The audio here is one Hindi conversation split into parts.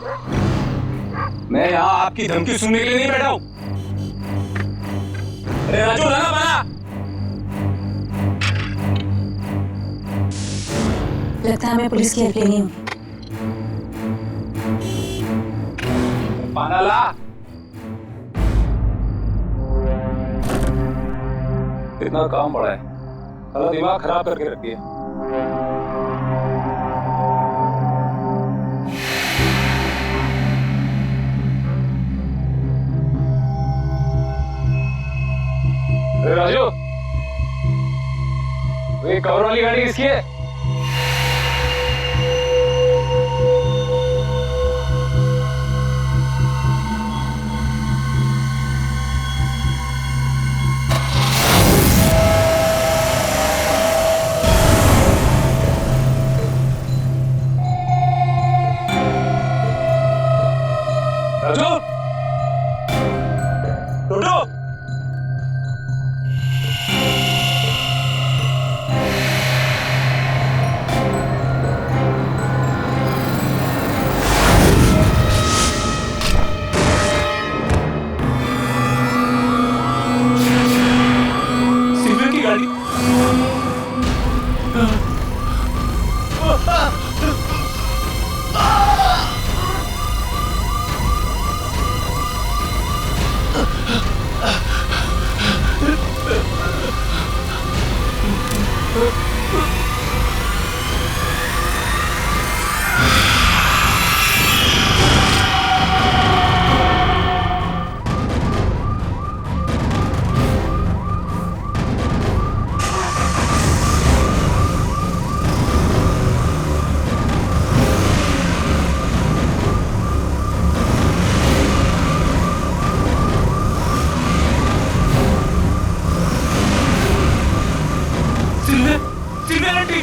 मैं यहाँ आपकी धमकी सुनने के लिए नहीं बैठा हूं। अरे राजू लगा बना। लगता है हमें पुलिस की हेल्प लेनी होगी। पाना ला। इतना काम बड़ा है, साला दिमाग खराब करके रख दिया। अरे राजू, ये कवर वाली गाड़ी किसकी है? राजू, टोटो, सिल्वर की गाड़ी। सिल्वेरिटी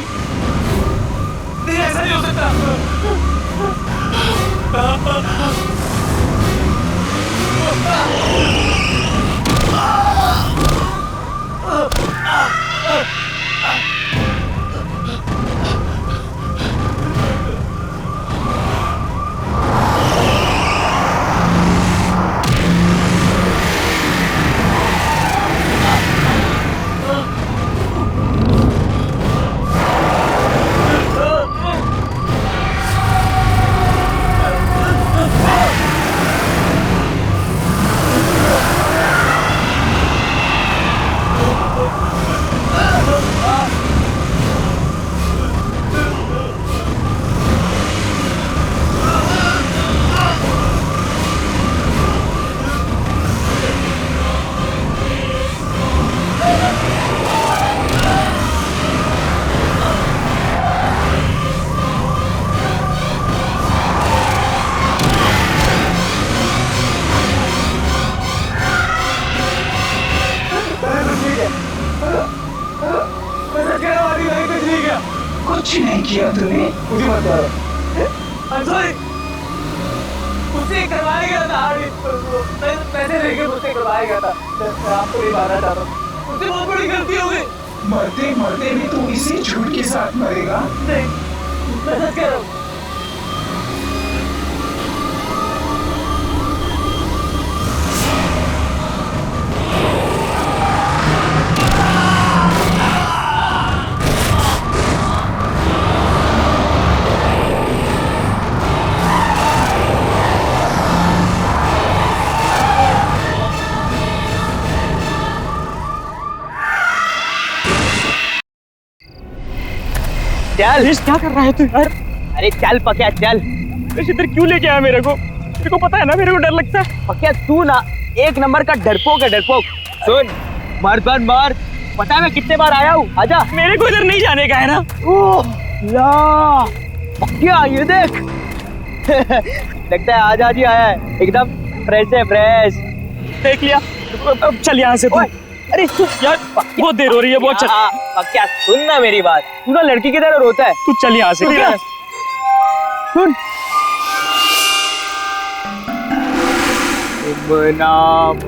नहीं, ऐसा नहीं हो सकता। कुछ नहीं किया तूने। मुझे मत मारो। I'm sorry। मुझसे करवाया गया था, पैसे लेके मुझसे करवाया गया था। मैं आपको नहीं मारना चाहता, मुझसे बहुत बड़ी गलती हो गई। मरते मरते भी तू इसी झूठ के साथ मरेगा? नहीं, मैं सच कह रहा हूँ। चल, क्या कर रहा है तू यार? अरे चल पक्या चल। इधर क्यों लेके आया मेरे को? तेरे को पता है ना मेरे को डर लगता है। पक्या तू ना एक नंबर का डरपोक है, डरपोक। सुन, मर्द मार। पता है मैं कितने बार आया हूँ? आजा। मेरे को इधर नहीं जाने का है ना। ओह ला, पक्या ये देख। लगता है आज ही आया है, एकदम फ्रेश है, फ्रेश। देख लिया। अब चल यहाँ से तू। अरे यार बहुत देर हो रही है, बहुत चल। क्या सुन ना मेरी बात, तू ना लड़की की तरह रोता है। तू चल यहाँ से। सुन, बदनाम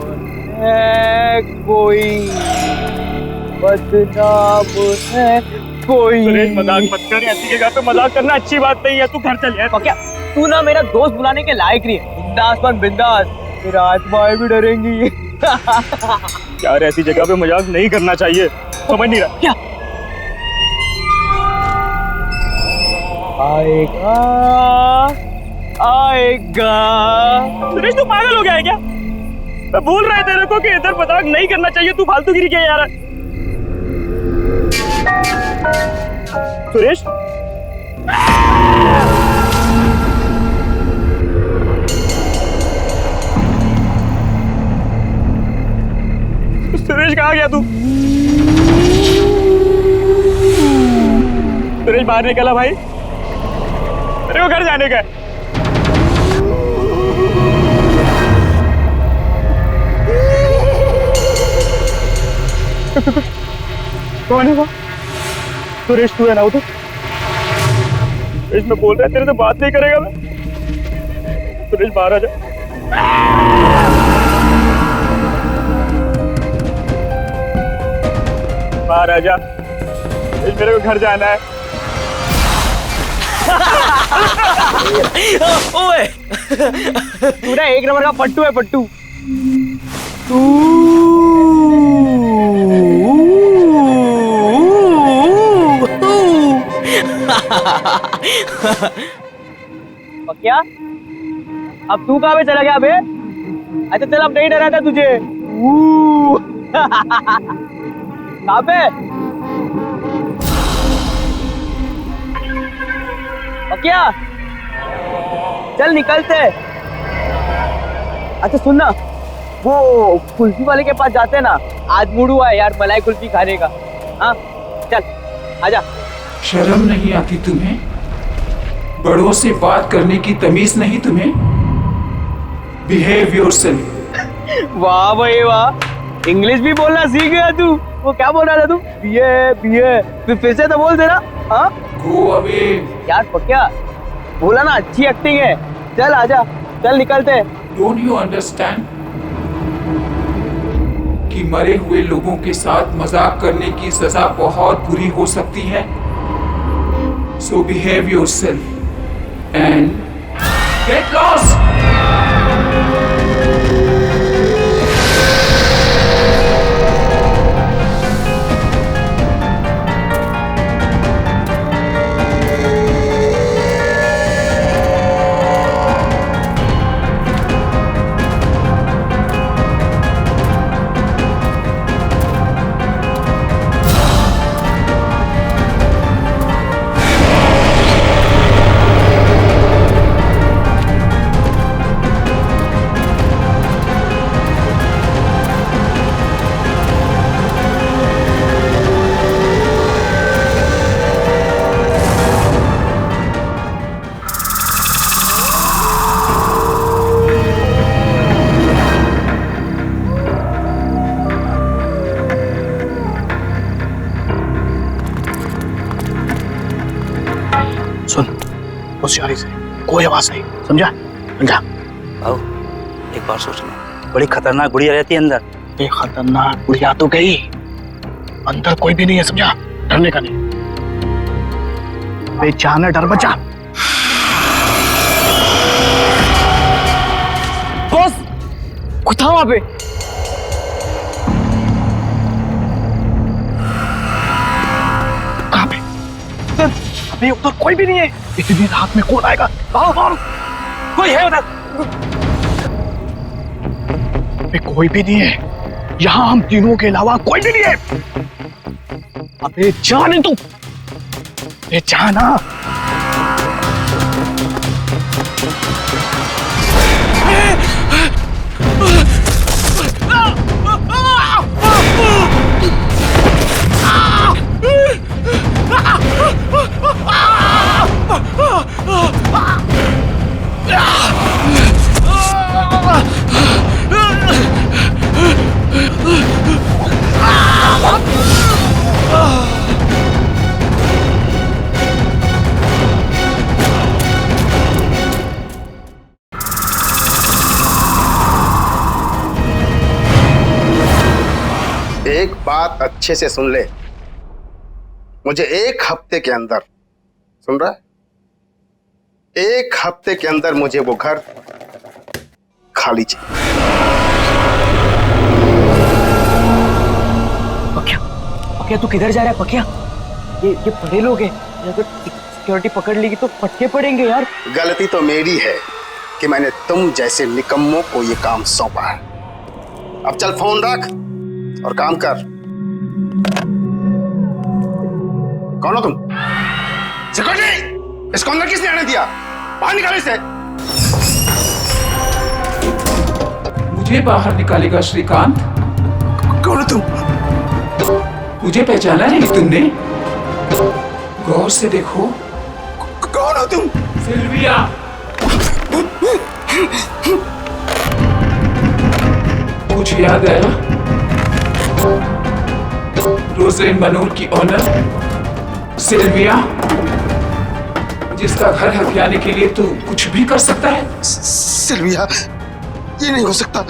है कोई, बदनाम है कोई। मजाक मत कर, ऐसी जगह पे मजाक करना अच्छी बात नहीं है। तू घर चल यार। क्या तू ना मेरा दोस्त बुलाने के लायक नहीं है। बिंदास बन बिंदास, मेरा आत्माएं भी डरेंगी। यार ऐसी जगह पे मजाक नहीं करना चाहिए, समझ नहीं रहा क्या आएगा आएगा। सुरेश तू पागल हो गया है क्या? मैं बोल रहा है तेरे को कि इधर मजाक नहीं करना चाहिए, तू फालतूगिरी क्या यार। सुरेश सुरेश कहाँ गया तू? सुरेश बाहर निकला भाई, मेरे को घर जाने का है। कौन है वो? सुरेश तू है ना? वो तो सुरेश मैं बोल रहा है तेरे से बात नहीं करेगा मैं। सुरेश बाहर आ जा। बाहर आ जा, मेरे को घर जाना है। ओए तू ना एक नंबर का पट्टू है पट्टू। क्या अब तू कहाँ पे चला गया बे? अच्छा चल, अब नहीं डरा था तुझे। कहाँ पे? क्या चल निकलते। अच्छा सुनना, वो कुल्फी वाले के पास जाते हैं ना, आज मूड हुआ है यार मलाई कुल्फी खाने का। हाँ चल आजा। शर्म नहीं आती तुम्हें? बड़ों से बात करने की तमीज नहीं तुम्हें? Behave yourself. वाह भाई वाह, इंग्लिश भी बोलना सीख गया तू। वो क्या बोल रहा था तू? बीए फिर से तो बोल देना। हाँ गो अवे। यार पक्या बोला ना, अच्छी एक्टिंग है। चल आजा, चल निकलते। डोंट यू अंडरस्टैंड कि मरे हुए लोगों के साथ मजाक करने की सजा बहुत बुरी हो सकती है? So behave yourself and get lost. सुन होशियारी से, कोई आवाज नहीं, समझा? समझा? आओ एक बार सोचना, बड़ी खतरनाक गुड़िया रहती है अंदर। ये खतरनाक गुड़िया तो गई, अंदर कोई भी नहीं है, समझा? डरने का नहीं, बेचाना डर बचा। बॉस कुछ था वहां पे। कहाँ पे? अबे उधर कोई भी नहीं है, इतनी रात में कौन आएगा? कोई है उधर? अबे कोई भी नहीं है, यहाँ हम तीनों के अलावा कोई भी नहीं है। अबे जाने तू, अबे जाना। एक बात अच्छे से सुन ले, मुझे 1 हफ्ते के अंदर, सुन रहा है, 1 हफ्ते के अंदर मुझे वो घर खाली चाहिए। पकिया, पकिया तू किधर जा रहा है पकिया? ये बड़े लोग हैं, अगर सिक्योरिटी पकड़ लेगी तो फटके पड़ेंगे यार। गलती तो मेरी है कि मैंने तुम जैसे निकम्मों को ये काम सौंपा है। अब चल फोन रख और काम कर। कौन हो तुम? सिक्योरिटी, इसको अंदर किसने आने दिया? बाहर निकालो इसे। मुझे बाहर निकालेगा श्रीकांत? कौन हो तुम? मुझे पहचाना नहीं तुमने? गौर से देखो। कौन हो तुम? सिल्विया। मुझे याद आया, रोजलिन मनोर की ऑनर सिल्विया, जिसका घर हथियाने के लिए तू कुछ भी कर सकता है। सिल्विया, ये नहीं हो सकता।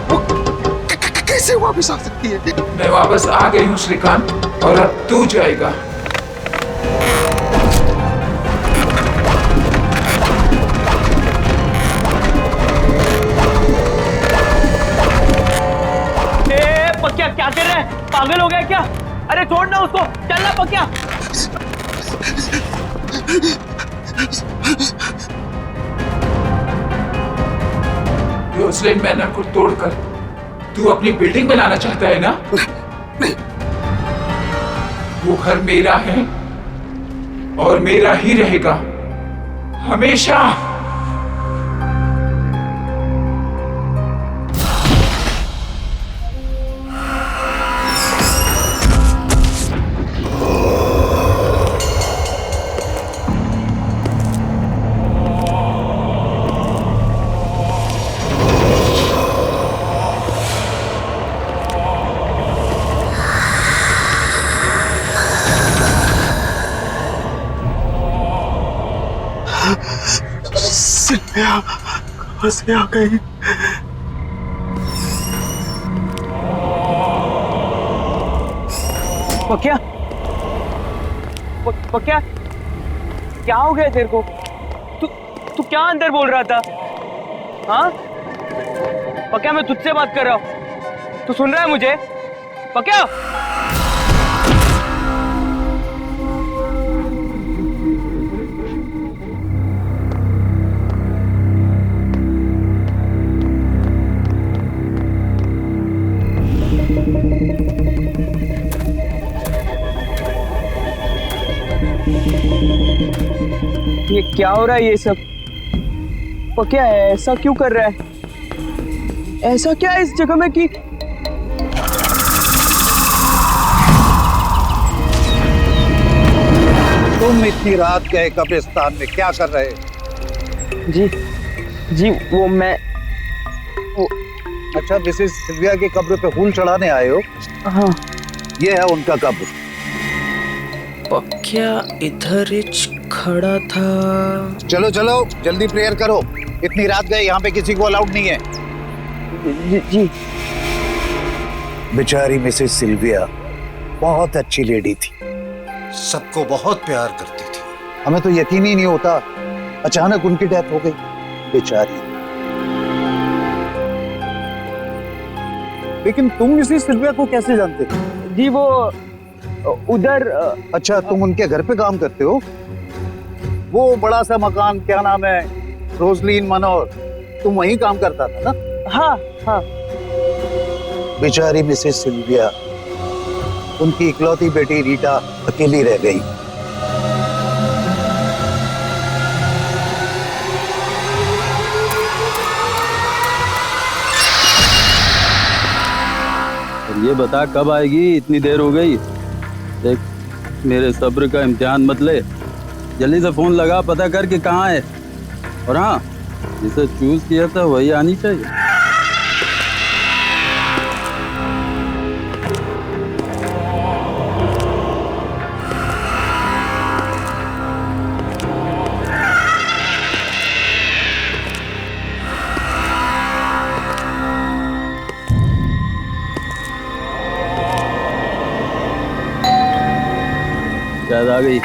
वो कैसे वापस आ सकती है? मैं वापस आ गई हूँ श्रीकांत, और अब तू जाएगा। पकिया क्या कर रहा है? पागल हो गया क्या? अरे छोड़ ना उसको, चलना पकिया। रोजलिन मैनर को तोड़कर तू अपनी बिल्डिंग बनाना चाहता है ना? वो घर मेरा है और मेरा ही रहेगा हमेशा। सिल्विया कहाँ से आ गई? पकिया, पकिया क्या हो गया तेरे को? तू क्या अंदर बोल रहा था? हाँ पकिया, मैं तुझसे बात कर रहा हूँ, तू सुन रहा है मुझे? पकिया, ये क्या हो रहा है ये सब? पकिया ऐसा क्यों कर रहा है? ऐसा क्या है इस जगह में कि तुम इतनी रात गए कब्रिस्तान में क्या कर रहे? जी वो मैं अच्छा, मिसेस सिल्विया की कब्र पे फूल चढ़ाने आए हो? हाँ। ये है उनका कब्र। पकिया इधर खड़ा था। चलो चलो जल्दी प्रेयर करो, इतनी रात गए, यहाँ पे किसी को अलाउड नहीं है। जी। बेचारी मिसेस सिल्विया बहुत अच्छी लेडी थी, सबको बहुत प्यार करती थी। हमें तो यकीन ही नहीं होता, अचानक उनकी डेथ हो गई बेचारी। लेकिन तुम मिसेस सिल्विया को कैसे जानते हो? जी वो उधर। अच्छा, तुम उनके घर पे काम करते हो? वो बड़ा सा मकान, क्या नाम है, रोजलिन मनोर, तुम वहीं काम करता था ना? हाँ। बेचारी मिसेस सिल्विया, उनकी इकलौती बेटी रीटा अकेली रह गई। ये बता कब आएगी? इतनी देर हो गई। देख, मेरे सब्र का इम्तिहान मत ले, जल्दी से फोन लगा, पता कर कि कहाँ है। और हाँ, जिसे चूज किया था वही आनी चाहिए। शायद आ गई।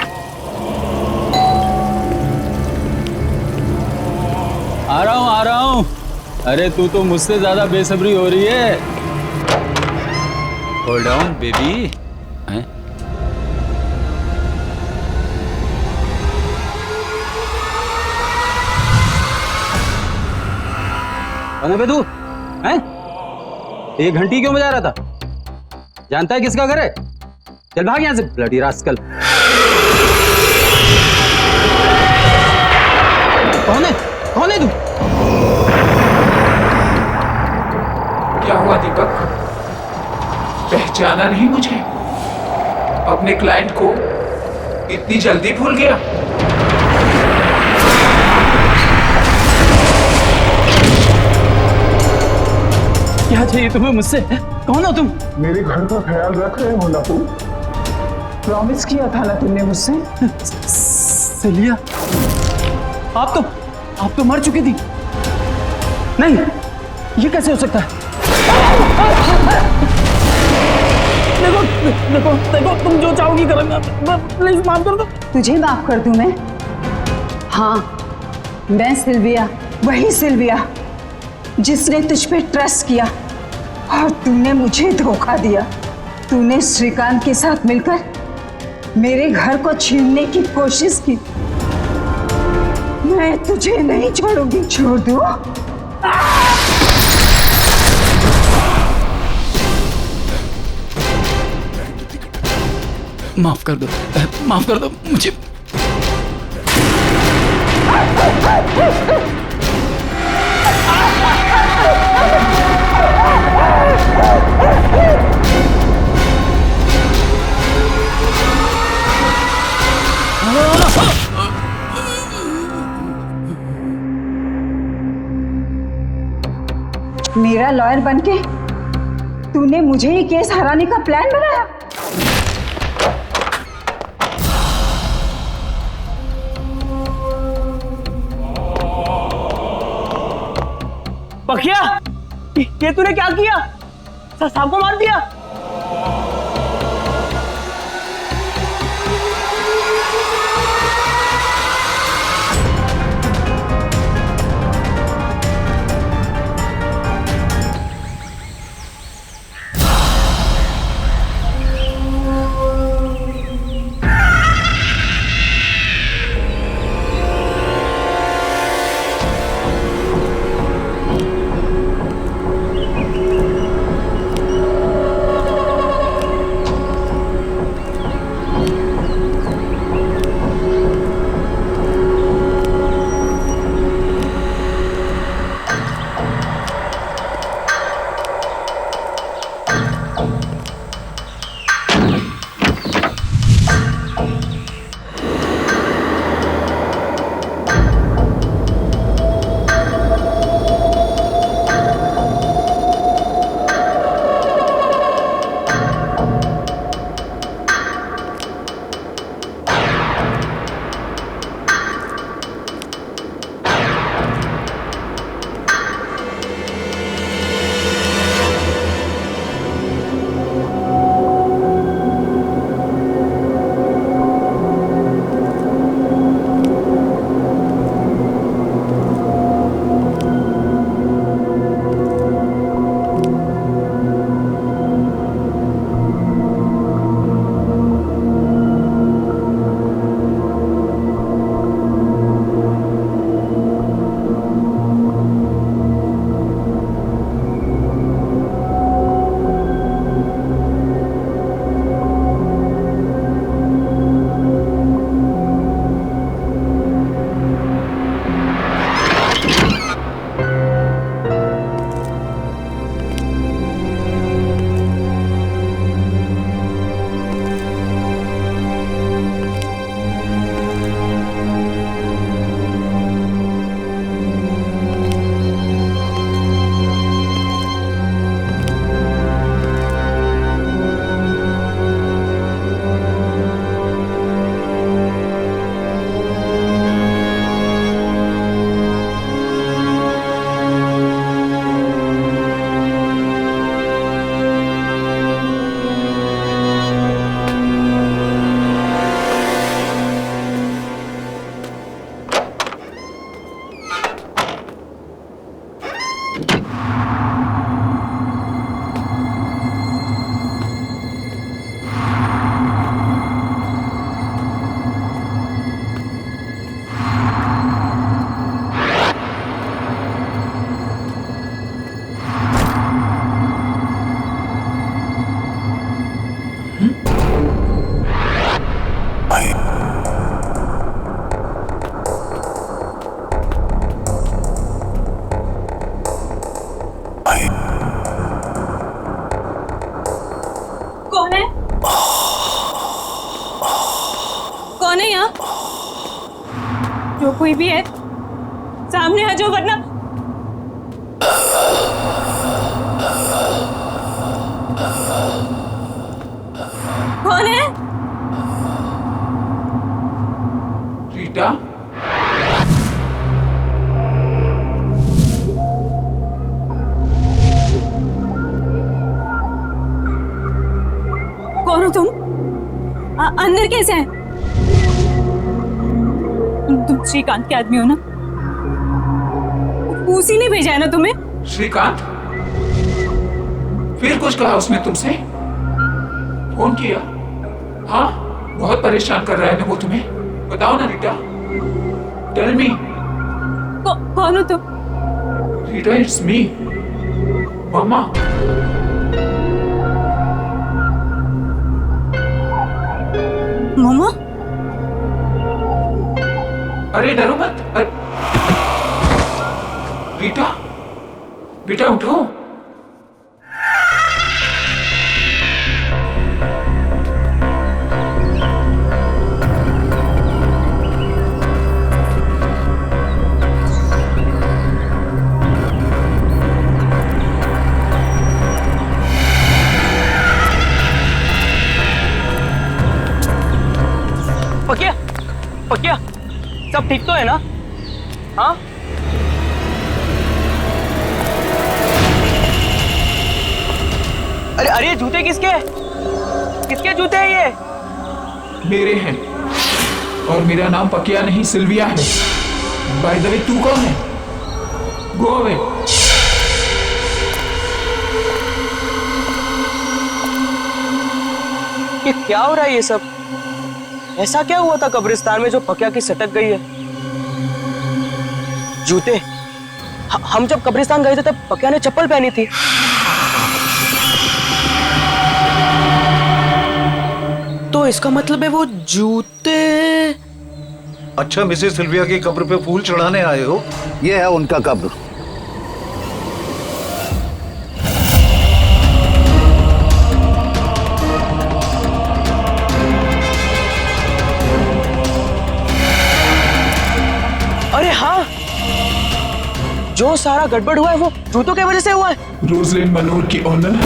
अरे तू तो मुझसे ज्यादा बेसब्री हो रही है। Hold on baby. कौन है बे तू? हैं? ये घंटी क्यों बजा रहा था? जानता है किसका घर है? चल भाग यहां से ब्लडी रास्कल। कौन है? कौन है तू? क्या हुआ दीपक? पहचाना नहीं मुझे? अपने क्लाइंट को इतनी जल्दी भूल गया? क्या चाहिए तुम्हें मुझसे? कौन हो तुम? मेरे घर का ख्याल रख रहे हो ना तुम? प्रॉमिस किया था ना तुमने मुझसे? सेलिया, आप तो मर चुकी थी। नहीं, ये कैसे हो सकता है? देखो देखो देखो, तुम जो चाहोगी करूंगा। प्लीज माफ कर दो। तुझे माफ कर दूं मैं? हाँ, मैं सिल्विया, वही सिल्विया जिसने तुझ पे ट्रस्ट किया और तूने मुझे धोखा दिया। तूने श्रीकांत के साथ मिलकर मेरे घर को छीनने की कोशिश की। मैं तुझे नहीं छोड़ूंगी। छोड़ दो। माफ कर दो, माफ कर दो मुझे। मेरा लॉयर बनके तूने मुझे ये केस हराने का प्लान बनाया। पखिया, ये तूने क्या किया? साहब को मार दिया? भी है सामने आ जाओ, वरना कौन है? रीटा, कौन हो तुम? अंदर कैसे हैं? तुम श्रीकांत के आदमी हो ना? उसी ने भेजा है ना तुम्हें? श्रीकांत? फिर कुछ कहा उसने तुमसे? फोन किया? हाँ, बहुत परेशान कर रहा है ना वो तुम्हें? बताओ ना रीटा, टेल मी। कौन हो तुम? रीटा, इट्स मी, मम्मा। मम्मा? अरे डरो मत। रीटा, बेटा उठो। पकिया, पकिया, सब ठीक तो है ना? हाँ? अरे अरे, जूते किसके? किसके जूते हैं ये? मेरे हैं, और मेरा नाम पकिया नहीं सिल्विया है। बाय द वे, तू कौन है? Go away. ये क्या हो रहा है ये सब? ऐसा क्या हुआ था कब्रिस्तान में जो पकिया की सटक गई है? जूते? हम जब कब्रिस्तान गए थे तब पकिया ने चप्पल पहनी थी। तो इसका मतलब है वो जूते। अच्छा, मिसेस सिल्विया की कब्र पे फूल चढ़ाने आए हो? ये है उनका कब्र। अरे हाँ, जो सारा गड़बड़ हुआ है वो जूतों की वजह से हुआ है। रोजलिन मनोर की ऑनर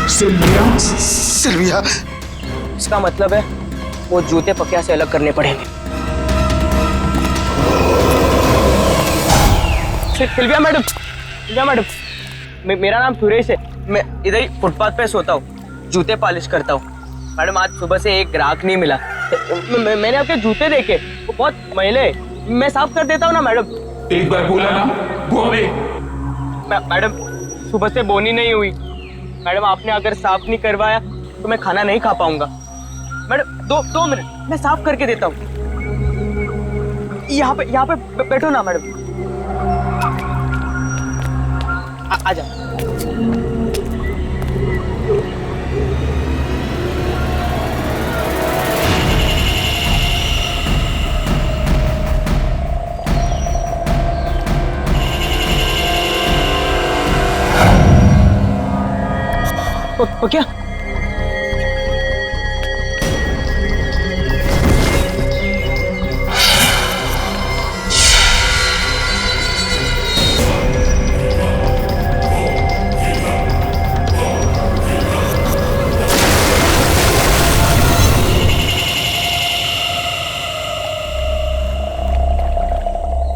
सिल्विया। सिल्विया? इसका मतलब है वो जूते पकिया से अलग करने पड़ेंगे। सिल्विया मैडम, सिल्विया मैडम, मेरा नाम सुरेश है। मैं इधर ही फुटपाथ पे सोता हूँ, जूते पॉलिश करता हूँ। मैडम, आज सुबह से एक ग्राहक नहीं मिला। मैंने आपके जूते देखे, वो बहुत मैले हैं। मैं साफ कर देता हूँ ना मैडम। एक बार बोला ना, गो अवे। मैडम, सुबह से बोनी नहीं हुई। मैडम, आपने अगर साफ नहीं करवाया तो मैं खाना नहीं खा पाऊंगा। मैडम, दो मिनट, मैं साफ करके देता हूँ। यहाँ पे बैठो ना मैडम। आजा। क्या?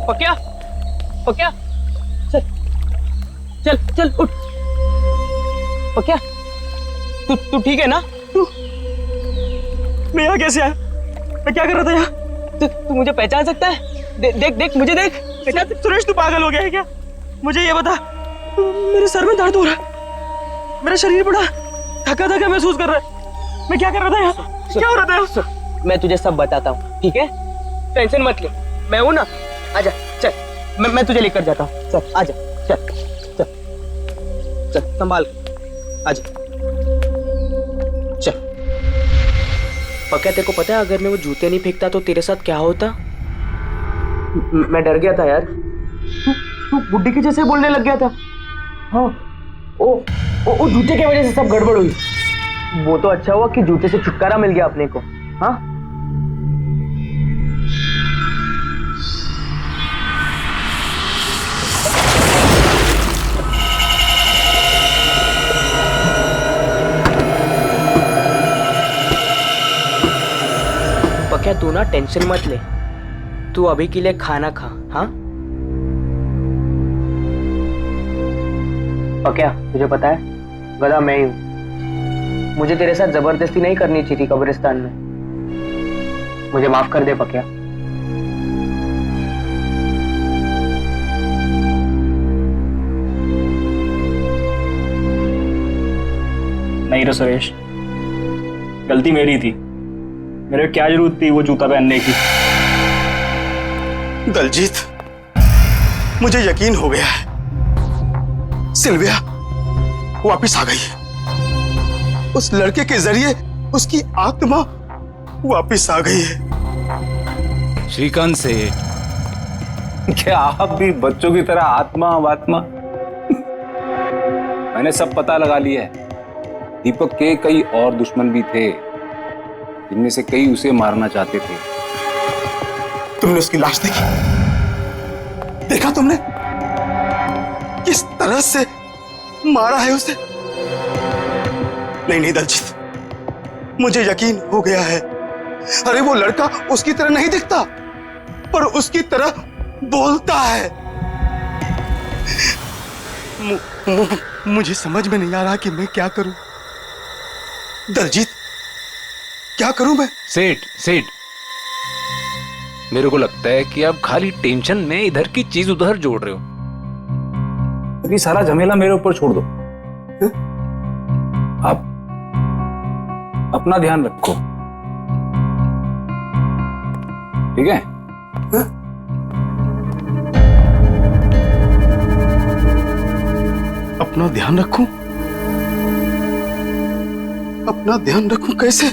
पकिया, पकिया, चल चल चल उठ। पकिया, तू ठीक है ना? मैं यहाँ कैसे आया? मैं क्या कर रहा था यहाँ? तू मुझे पहचान सकता है? देख मुझे देख। सुरेश, तू पागल हो गया है क्या? मुझे ये बता, मेरे सर में दर्द हो रहा है, मेरा शरीर बड़ा थका थका महसूस कर रहा है। मैं क्या कर रहा था यहाँ? क्या हो रहा था यहाँ? मैं तुझे सब बताता हूँ, ठीक है? टेंशन मत ले, मैं हूँ ना। आजा, चल, मैं तुझे लेकर जाता हूँ। चल आजा, चल चल चल, संभाल, आजा, चल। पक्का तेरे को पता है, अगर मैं वो जूते नहीं फेंकता तो तेरे साथ क्या होता? मैं डर गया था यार। तू बुड्ढी के जैसे बोलने लग गया था। हाँ, ओ जूते की वजह से सब गड़बड़ हुई। वो तो अच्छा हुआ कि जूते से छुटकारा मिल गया अपने को। हाँ, तू ना टेंशन मत ले, तू अभी के लिए खाना खा। हाँ क्या तुझे पता है गधा मैं ही हूं, मुझे तेरे साथ जबरदस्ती नहीं करनी चाहिए थी कब्रिस्तान में, मुझे माफ कर दे पक्या। नहीं रे सुरेश, गलती मेरी थी, मेरे क्या जरूरत थी वो जूता पहनने की। दलजीत, मुझे यकीन हो गया है, सिल्विया वापिस आ गई है। उस लड़के के जरिए उसकी आत्मा वापिस आ गई है। श्रीकांत से क्या आप भी बच्चों की तरह आत्मा वात्मा? मैंने सब पता लगा लिया है। दीपक के कई और दुश्मन भी थे, जिनमें से कई उसे मारना चाहते थे। तुमने उसकी लाश देखी? देखा तुमने किस तरह से मारा है उसे? नहीं नहीं दलजीत, मुझे यकीन हो गया है। अरे वो लड़का उसकी तरह नहीं दिखता, पर उसकी तरह बोलता है। मुझे समझ में नहीं आ रहा कि मैं क्या करूं। दलजीत, क्या करूं मैं? सेठ, मेरे को लगता है कि आप खाली टेंशन में इधर की चीज उधर जोड़ रहे हो। अभी सारा झमेला मेरे ऊपर छोड़ दो। आप अपना ध्यान रखो, ठीक है? अपना ध्यान रखूं? अपना ध्यान रखूं कैसे?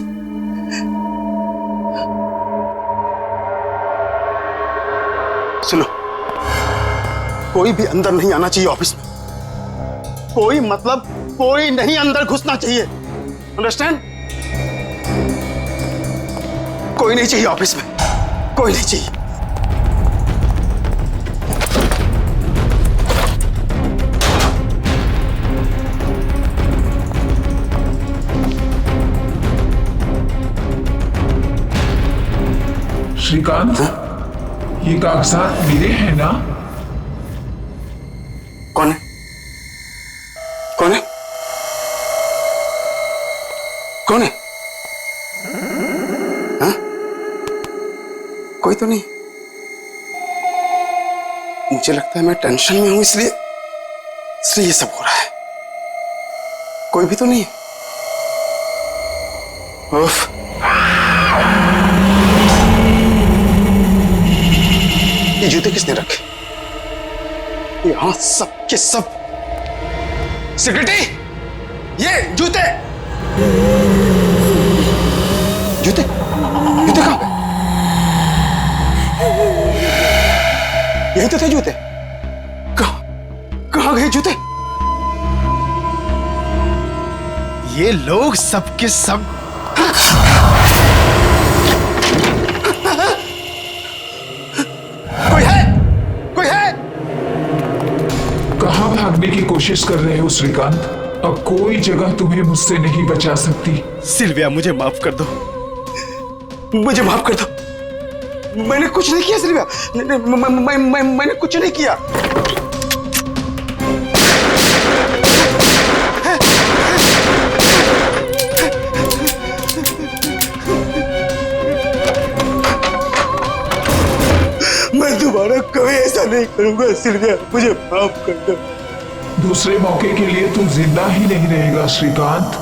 सुनो, कोई भी अंदर नहीं आना चाहिए ऑफिस में। कोई मतलब कोई नहीं अंदर घुसना चाहिए, अंडरस्टैंड? कोई नहीं चाहिए ऑफिस में, कोई नहीं चाहिए। श्रीकांत, ये कागजात मेरे हैं ना? कौन है? कौन है? कौन है? हाँ? कोई तो नहीं। मुझे लगता है मैं टेंशन में हूं, इसलिए ये सब हो रहा है। कोई भी तो नहीं है। उफ। ये जूते किसने रखे? यहां सब के सब। सिक्योरिटी, ये जूते जूते जूते कहां गए? यही तो थे जूते। कहां गए जूते? ये लोग सब के सब भागने की कोशिश कर रहे हो श्रीकांत? अब कोई जगह तुम्हें मुझसे नहीं बचा सकती। सिल्विया, मुझे माफ कर दो, मुझे माफ कर दो। मैंने कुछ नहीं किया सिल्विया, मैंने कुछ नहीं किया। मैं दोबारा कभी ऐसा नहीं करूंगा सिल्विया, मुझे माफ कर दो। दूसरे मौके के लिए तू जिंदा ही नहीं रहेगा श्रीकांत।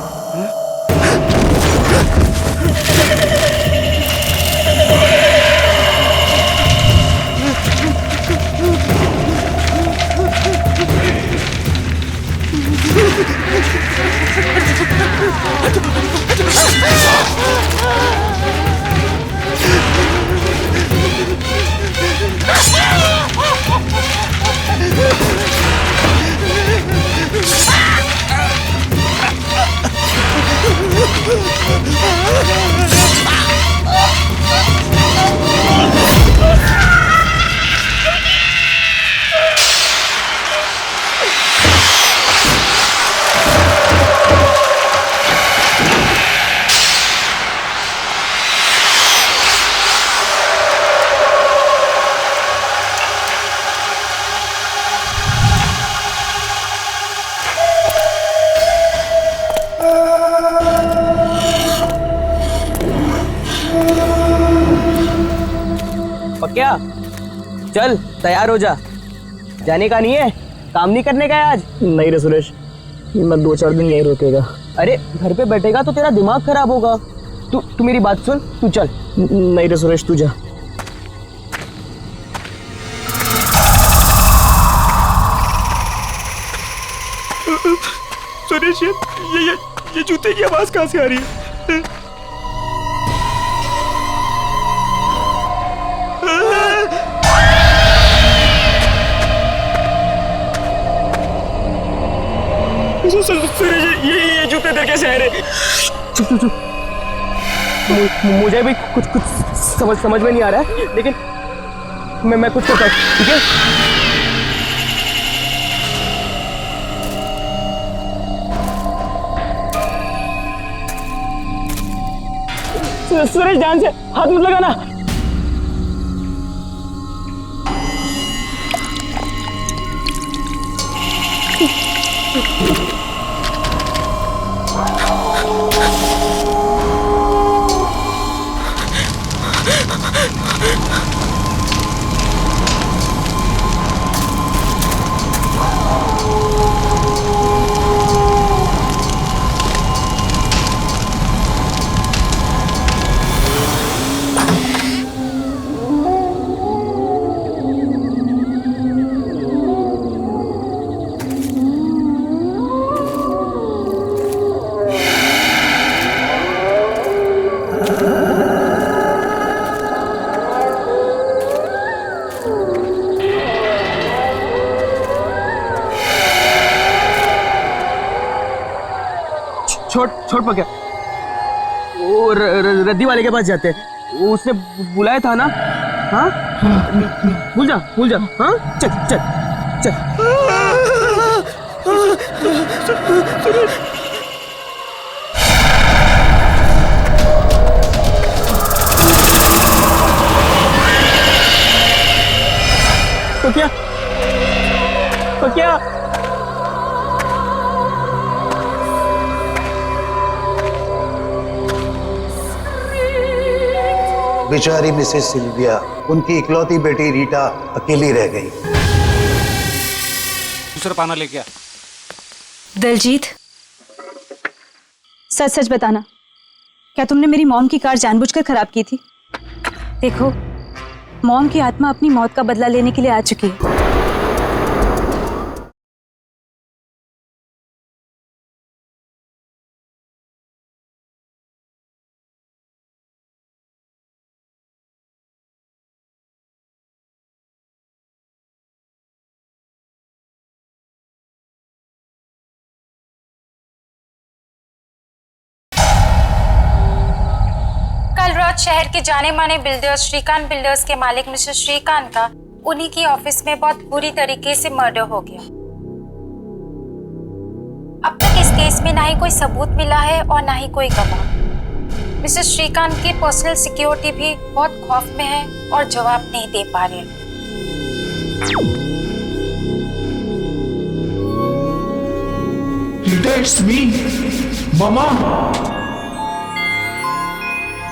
पक्या चल तैयार हो जा, जाने का नहीं है, काम नहीं करने का है आज। नहीं रे सुरेश, मैं 2-4 दिन यहीं रुकेगा। अरे घर पे बैठेगा तो तेरा दिमाग खराब होगा। तू मेरी बात सुन, तू चल। नहीं रे सुरेश, तू जा। सुरेश ये जूते की आवाज कहाँ से आ रही है? सुरेश ये जूते इधर कैसे आ रहे? चुप मुझे भी कुछ समझ में नहीं आ रहा है, लेकिन मैं कुछ करता हूँ, ठीक है? सुरेश ध्यान से हाथ मत लगाना। छोड़ पक्या, वो रद्दी वाले के पास जाते हैं, वो उसने बुलाया था ना। हाँ भूल जा। हाँ चल। पक्या बेचारी मिसेस सिल्विया, उनकी इकलौती बेटी रीटा अकेली रह गई। दूसरा पाना लेके आ। दलजीत, सच बताना, क्या तुमने मेरी मॉम की कार जानबूझकर खराब की थी? देखो, मॉम की आत्मा अपनी मौत का बदला लेने के लिए आ चुकी है। शहर के जाने माने बिल्डर्स श्रीकांत बिल्डर्स के मालिक मिस्टर श्रीकांत का उन्हीं की ऑफिस में बहुत बुरी तरीके से मर्डर हो गया। अब तक इस केस में ना ही कोई सबूत मिला है और ना ही कोई गवाह। मिस्टर श्रीकांत की पर्सनल सिक्योरिटी भी बहुत खौफ में है और जवाब नहीं दे पा रहे। It's me, मामा।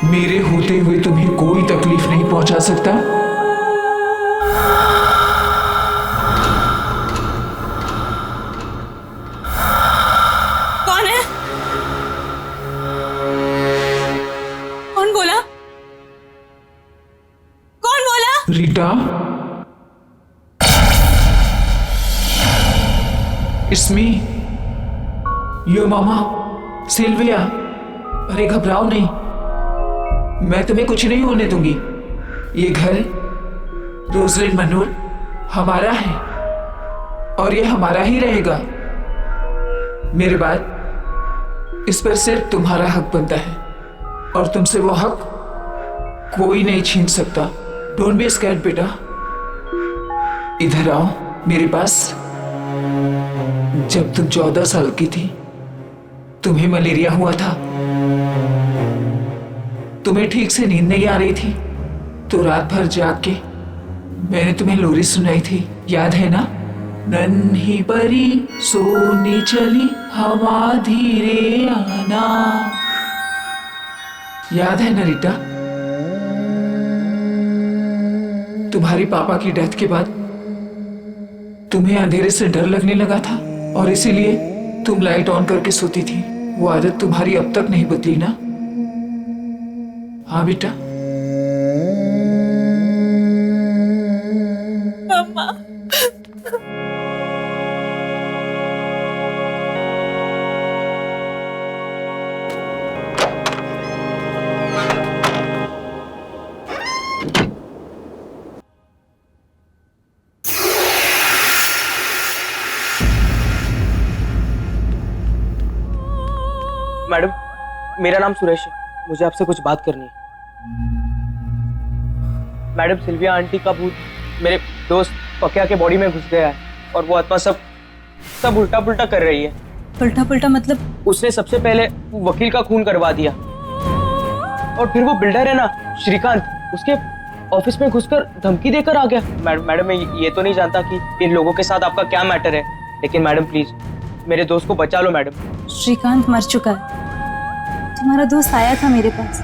मेरे होते हुए तुम्हें कोई तकलीफ नहीं पहुंचा सकता। कौन है? कौन बोला? रीटा, इट्स मी, योर मामा सिल्विया। अरे घबराओ नहीं, मैं तुम्हें कुछ नहीं होने दूंगी। ये घर रोजलिन मनोर हमारा है और ये हमारा ही रहेगा। मेरे बाद इस पर सिर्फ तुम्हारा हक बनता है और तुमसे वो हक कोई नहीं छीन सकता। डोंट बी स्कैर्ड बेटा, इधर आओ मेरे पास। जब तुम 14 साल की थी, तुम्हें मलेरिया हुआ था, तुम्हें ठीक से नींद नहीं आ रही थी, तो रात भर जाग के मैंने तुम्हें लोरी सुनाई थी, याद है ना? नन्ही परी सोने चली हवा धीरे आना, याद है ना रीटा? तुम्हारी पापा की डेथ के बाद तुम्हें अंधेरे से डर लगने लगा था और इसीलिए तुम लाइट ऑन करके सोती थी। वो आदत तुम्हारी अब तक नहीं बदली ना? हाँ बेटा। मम्मा। मैडम, मेरा नाम सुरेश है, मुझे आपसे कुछ बात करनी है। मैडम, सिल्विया आंटी का भूत मेरे दोस्त पकिया के बॉडी में घुस गया है और वो आत्मा सब उल्टा पुल्टा कर रही है। उल्टा पुल्टा मतलब? उसने सबसे पहले वकील का खून करवा दिया और फिर वो बिल्डर है ना श्रीकांत, उसके ऑफिस में घुसकर धमकी देकर आ गया। मैडम, मैं ये तो नहीं जानता कि इन लोगों के साथ आपका क्या मैटर है, लेकिन मैडम प्लीज मेरे दोस्त को बचा लो मैडम। श्रीकांत मर चुका है। तुम्हारा दोस्त आया था मेरे पास,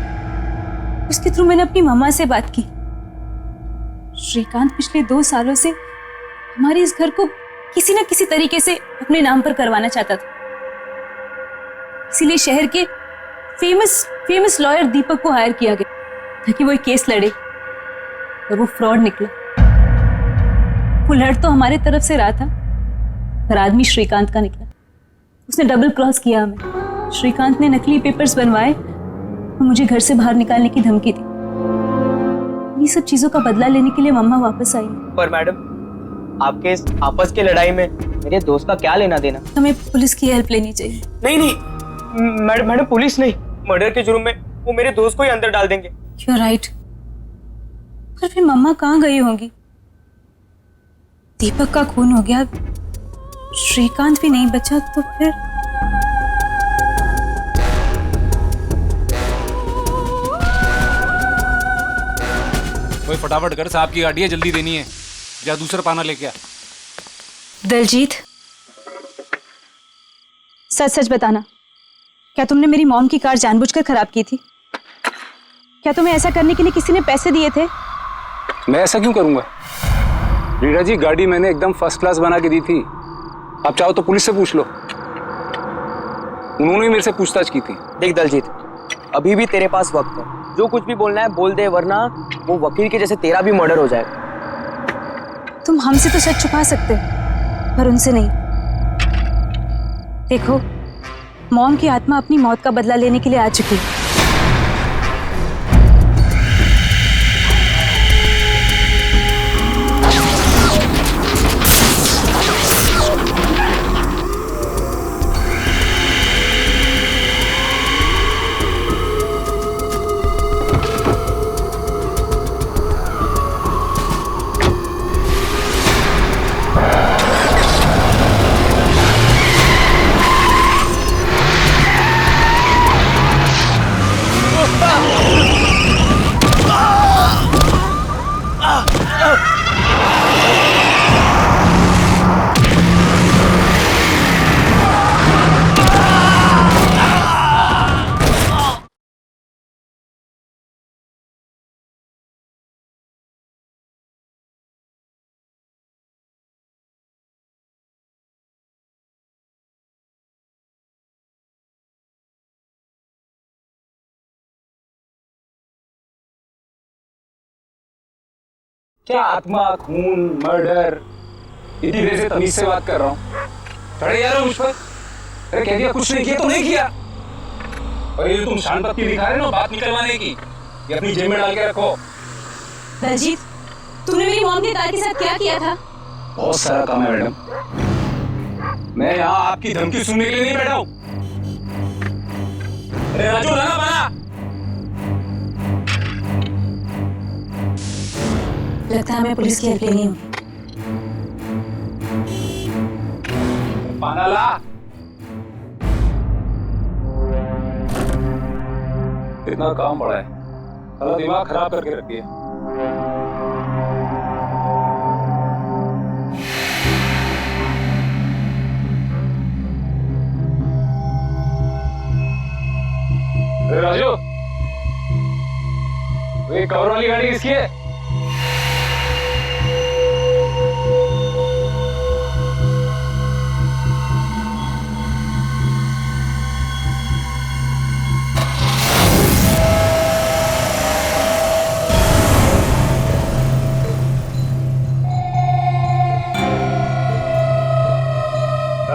उसके थ्रू मैंने अपनी मम्मा से बात की। श्रीकांत पिछले 2 सालों से हमारे इस घर को किसी न किसी तरीके से अपने नाम पर करवाना चाहता था, इसीलिए शहर के फेमस लॉयर दीपक को हायर किया गया ताकि वो एक केस लड़े, और वो फ्रॉड निकला। वो लड़ तो हमारे तरफ से रहा था, पर आदमी श्रीकांत का निकला। उसने डबल क्रॉस किया हमें। श्रीकांत ने नकली पेपर्स बनवाए और मुझे घर से बाहर निकालने की धमकी दी। ये सब चीजों का बदला लेने के लिए मम्मा वापस आई। पर मैडम, आपके इस आपस की लड़ाई में मेरे दोस्त का क्या लेना देना? हमें पुलिस की हेल्प लेनी चाहिए। नहीं मैडम, पुलिस नहीं, मर्डर के जुर्म में वो मेरे दोस्त को ही अंदर डाल देंगे। You're right। पर फिर मम्मा कहाँ गई होंगी? दीपक का खून हो गया, श्रीकांत भी नहीं बचा, तो फिर कोई फटाफट कर, साहब की गाड़ी है, जल्दी देनी है। जा दूसरा पाना लेके आ। दलजीत, सच सच बताना, क्या तुमने मेरी मॉम की कार जानबूझकर खराब की थी? क्या तुम्हें ऐसा करने के लिए किसी ने पैसे दिए थे? मैं ऐसा क्यों करूंगा रीटा जी? गाड़ी मैंने एकदम फर्स्ट क्लास बना के दी थी। आप चाहो तो पुलिस से पूछ लो, उन्होंने ही मेरे से पूछताछ की थी। देख दलजीत, अभी भी तेरे पास वक्त है, जो कुछ भी बोलना है बोल दे, वरना वो वकील के जैसे तेरा भी मर्डर हो जाएगा। तुम हमसे तो सच छुपा सकते हो, पर उनसे नहीं। देखो, मॉम की आत्मा अपनी मौत का बदला लेने के लिए आ चुकी है। क्या आत्मा, खून, मर्डर, इतनी देर से तमीज से बात कर रहा हूँ, खड़े यार मुझ पर। अरे कह दिया कुछ नहीं किया तो नहीं किया। और ये तुम शान पत्ती दिखा रहे हो ना बात निकलवाने की, ये अपनी जेब में डाल के रखो। दलजीत, तुमने मेरी मॉम की कार के साथ क्या किया था? बहुत सारा काम है मैडम, मैं यहाँ आपकी धमकी सुनने के लिए नहीं बैठा हूँ। अरे राजू, लगा पाना। लगता है हमें पुलिस की हेल्प लेनी होगी। पाना ला। इतना काम बड़ा है, सारा दिमाग खराब करके रख दिया। अरे राजू, ये कवर वाली गाड़ी किसकी है?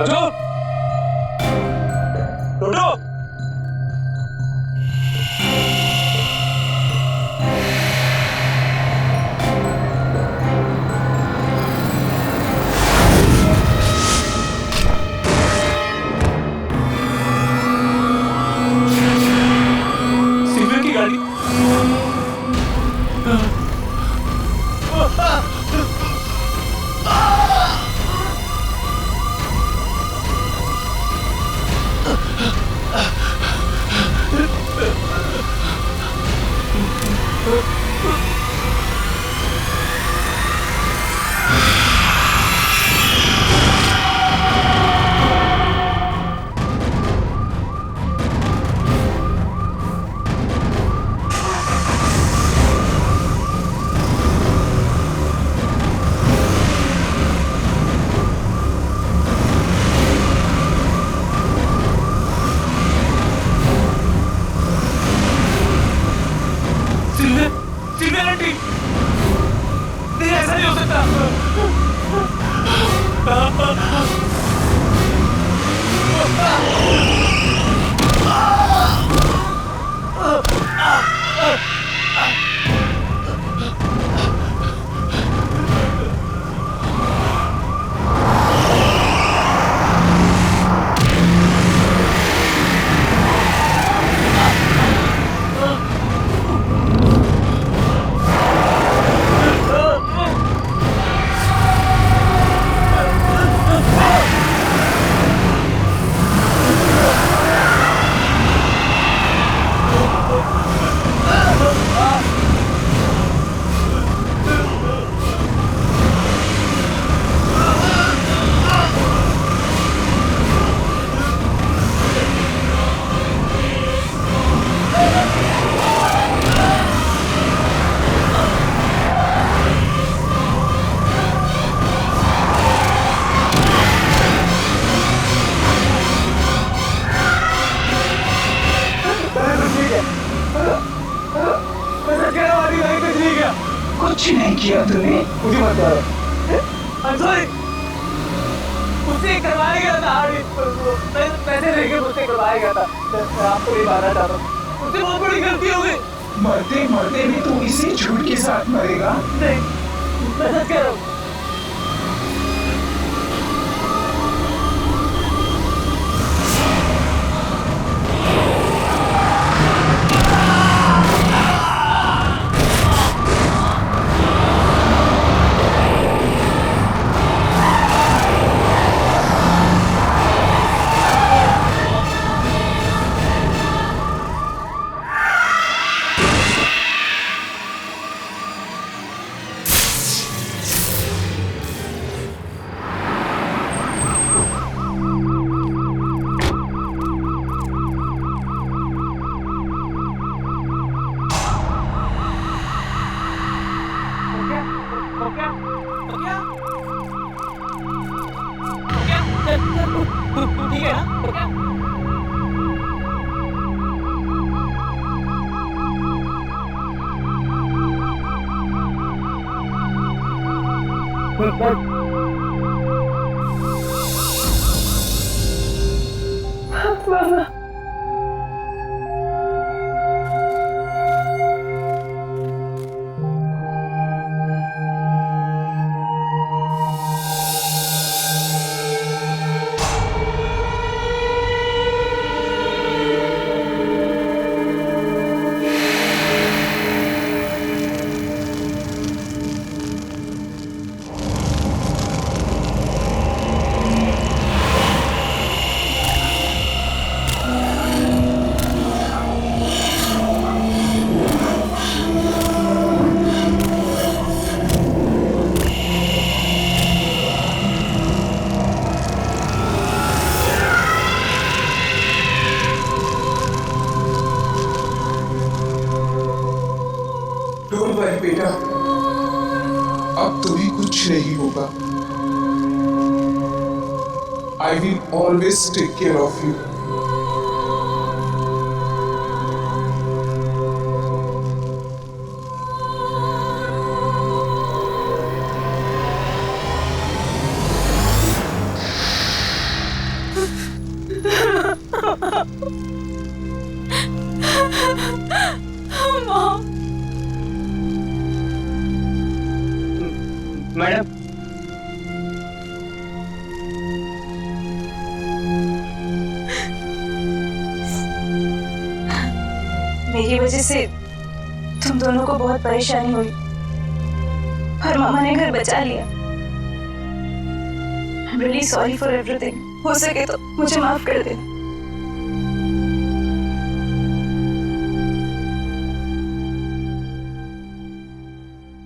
राजू, टोटो, सिल्विया की गाड़ी। सिल्विया आंटी, नहीं ऐसा नहीं हो सकता। कुछ नहीं किया तूने। मुझे मत मारो। I'm sorry। मुझसे करवाया गया था पैसे लेके मुझसे करवाया गया था। मैं आपको नहीं मारना चाहता हूँ। मुझसे बहुत बड़ी गलती हो गई। मरते मरते भी तू इसी झूठ के साथ मरेगा। नहीं, मैं सच कह रहा हूँ। ठीक है ना? डोंट वरी बेटा, अब तो भी कुछ नहीं होगा। I will always take care of you. Mom. Madam, मेरी वजह से तुम दोनों को बहुत परेशानी हुई, पर मामा ने घर बचा लिया। I'm really sorry for everything। हो सके तो मुझे माफ कर देना।